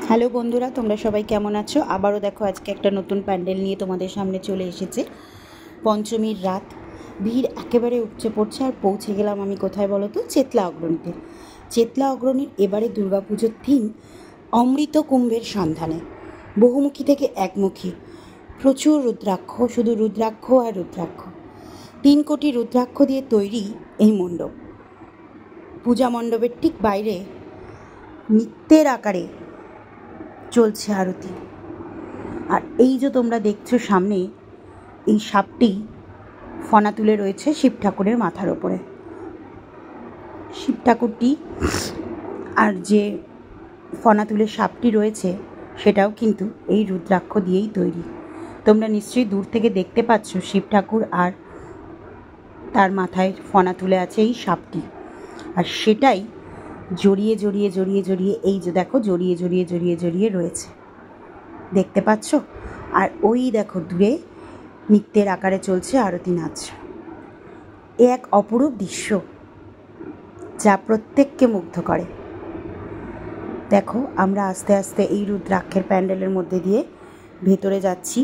Hello বন্ধুরা, তোমরা সবাই কেমন আছো? আবারও দেখো আজকে একটা নতুন প্যান্ডেল নিয়ে তোমাদের সামনে চলে এসেছে। পঞ্চমীর রাত, ভিড় একেবারে উপচে পড়ছে। আর পৌঁছে গেলাম আমি কোথায় বলো তো? চেতলা অগ্রণীতে। চেতলা অগ্রণীর এবারে দুর্গাপুজোর থিম অমৃত কুম্ভের সন্ধানে, বহুমুখী থেকে একমুখী। প্রচুর রুদ্রাক্ষ, শুধু রুদ্রাক্ষ আর রুদ্রাক্ষ। 3 কোটি রুদ্রাক্ষ দিয়ে তৈরি এই মণ্ডপ। পূজা মণ্ডপের ঠিক বাইরে নৃত্যের আকারে চলছে আরতি। আর এই যে তোমরা দেখছো সামনে, এই সাপটি ফনা তুলে রয়েছে শিব ঠাকুরের মাথার ওপরে। শিব ঠাকুরটি আর যে ফনা তুলে সাপটি রয়েছে সেটাও কিন্তু এই রুদ্রাক্ষ দিয়েই তৈরি। তোমরা নিশ্চয়ই দূর থেকে দেখতে পাচ্ছ শিব ঠাকুর আর তার মাথায় ফনা তুলে আছে এই সাপটি। আর সেটাই জড়িয়ে জড়িয়ে জড়িয়ে জড়িয়ে এই যে দেখো জড়িয়ে জড়িয়ে জড়িয়ে জড়িয়ে রয়েছে, দেখতে পাচ্ছ? আর ওই দেখো দূরে নৃত্যের আকারে চলছে আরতি নাচ। এ এক অপরূপ দৃশ্য যা প্রত্যেককে মুগ্ধ করে। দেখো আমরা আস্তে আস্তে এই রুদ্রাক্ষের প্যান্ডেলের মধ্যে দিয়ে ভেতরে যাচ্ছি,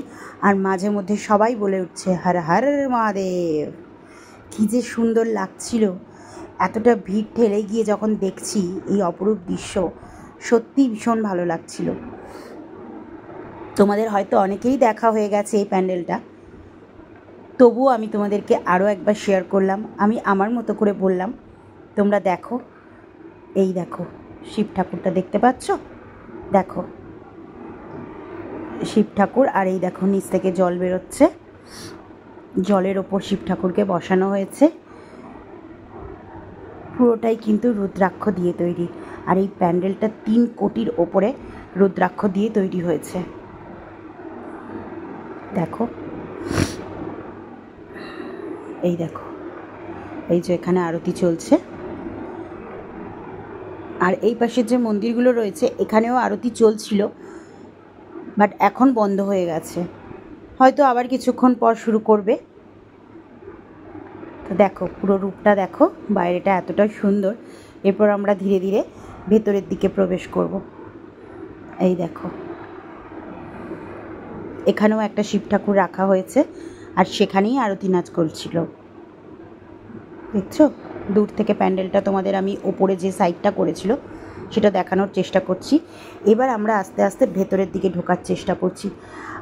আর মাঝে মধ্যে সবাই বলে উঠছে হর হর মহাদেব। কী যে সুন্দর লাগছিল! এতটা ভিড় ঠেলে গিয়ে যখন দেখছি এই অপরূপ দৃশ্য, সত্যি ভীষণ ভালো লাগছিল। তোমাদের হয়তো অনেকেই দেখা হয়ে গেছে এই প্যান্ডেলটা, তবুও আমি তোমাদেরকে আরও একবার শেয়ার করলাম। আমি আমার মতো করে বললাম, তোমরা দেখো। এই দেখো শিব ঠাকুরটা দেখতে পাচ্ছ? দেখো শিব ঠাকুর, আর এই দেখো নিচ থেকে জল বেরোচ্ছে। জলের ওপর শিব ঠাকুরকে বসানো হয়েছে। পুরোটাই কিন্তু রুদ্রাক্ষ দিয়ে তৈরি। আর এই প্যান্ডেলটা 3 কোটির ওপরে রুদ্রাক্ষ দিয়ে তৈরি হয়েছে। দেখো, এই দেখো, এই যে এখানে আরতি চলছে। আর এই পাশের যে মন্দিরগুলো রয়েছে এখানেও আরতি চলছিল, বাট এখন বন্ধ হয়ে গেছে, হয়তো আবার কিছুক্ষণ পর শুরু করবে। তো দেখো পুরো রূপটা দেখো, বাইরেটা এতটা সুন্দর। এরপর আমরা ধীরে ধীরে ভেতরের দিকে প্রবেশ করব। এই দেখো এখানেও একটা শিব ঠাকুর রাখা হয়েছে, আর সেখানেই আরতি নাচ করছিল। দেখছো দূর থেকে প্যান্ডেলটা তোমাদের আমি ওপরে যে সাইডটা করেছিল সেটা দেখানোর চেষ্টা করছি। এবার আমরা আস্তে আস্তে ভেতরের দিকে ঢোকার চেষ্টা করছি।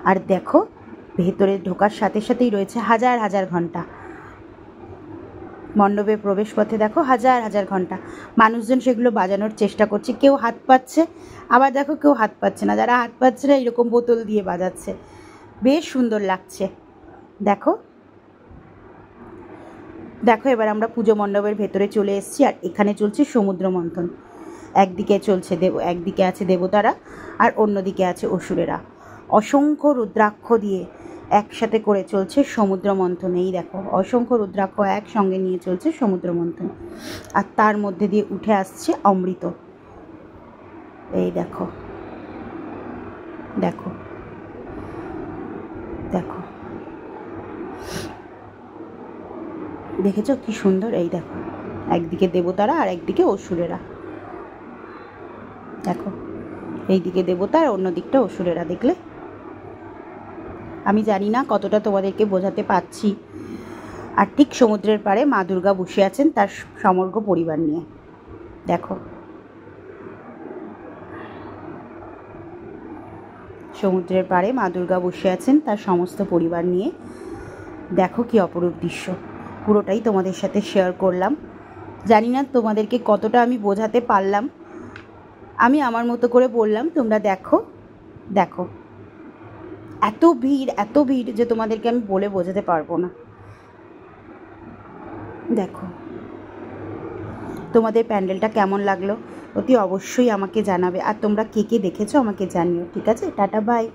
আর দেখো ভেতরে ঢোকার সাথে সাথেই রয়েছে হাজার হাজার ঘন্টা। মণ্ডপের প্রবেশ পথে দেখো হাজার হাজার ঘন্টা, মানুষজন সেগুলো বাজানোর চেষ্টা করছে। কেউ হাত পাচ্ছে, আবার দেখো কেউ হাত পাচ্ছে না। যারা হাত পাচ্ছে না এরকম বোতল দিয়ে বাজাচ্ছে, বেশ সুন্দর লাগছে। দেখো দেখো এবার আমরা পুজো মণ্ডপের ভেতরে চলে এসেছি, আর এখানে চলছে সমুদ্র মন্থন। একদিকে চলছে একদিকে আছে দেবতারা, আর অন্যদিকে আছে অসুরেরা। অসংখ্য রুদ্রাক্ষ দিয়ে একসাথে করে চলছে সমুদ্র মন্থন। এই দেখো অসংখ্য রুদ্রাক্ষ একসঙ্গে নিয়ে চলছে সমুদ্র মন্থন, আর তার মধ্যে দিয়ে উঠে আসছে অমৃত। এই দেখো দেখো দেখো, দেখেছো কি সুন্দর? এই দেখো একদিকে দেবতারা আর একদিকে অসুরেরা। দেখো এইদিকে দেবতা আর অন্য দিকটা অসুরেরা। দেখলে? আমি জানি না কতটা তোমাদেরকে বোঝাতে পারছি। আর ঠিক সমুদ্রের পাড়ে মা দুর্গা বসে আছেন তার সমগ্র পরিবার নিয়ে। দেখো সমুদ্রের পাড়ে মা দুর্গা বসে আছেন তার সমস্ত পরিবার নিয়ে। দেখো কি অপরূপ দৃশ্য! পুরোটাই তোমাদের সাথে শেয়ার করলাম। জানি না তোমাদেরকে কতটা আমি বোঝাতে পারলাম। আমি আমার মতো করে বললাম, তোমরা দেখো। দেখো এত ভিড় যে তোমাদেরকে আমি বলে বোঝাতে পারবো না। দেখো তোমাদের প্যান্ডেলটা কেমন লাগলো অতি অবশ্যই আমাকে জানাবে। আর তোমরা কে কে দেখেছো আমাকে জানিও। ঠিক আছে, টাটা, বাই।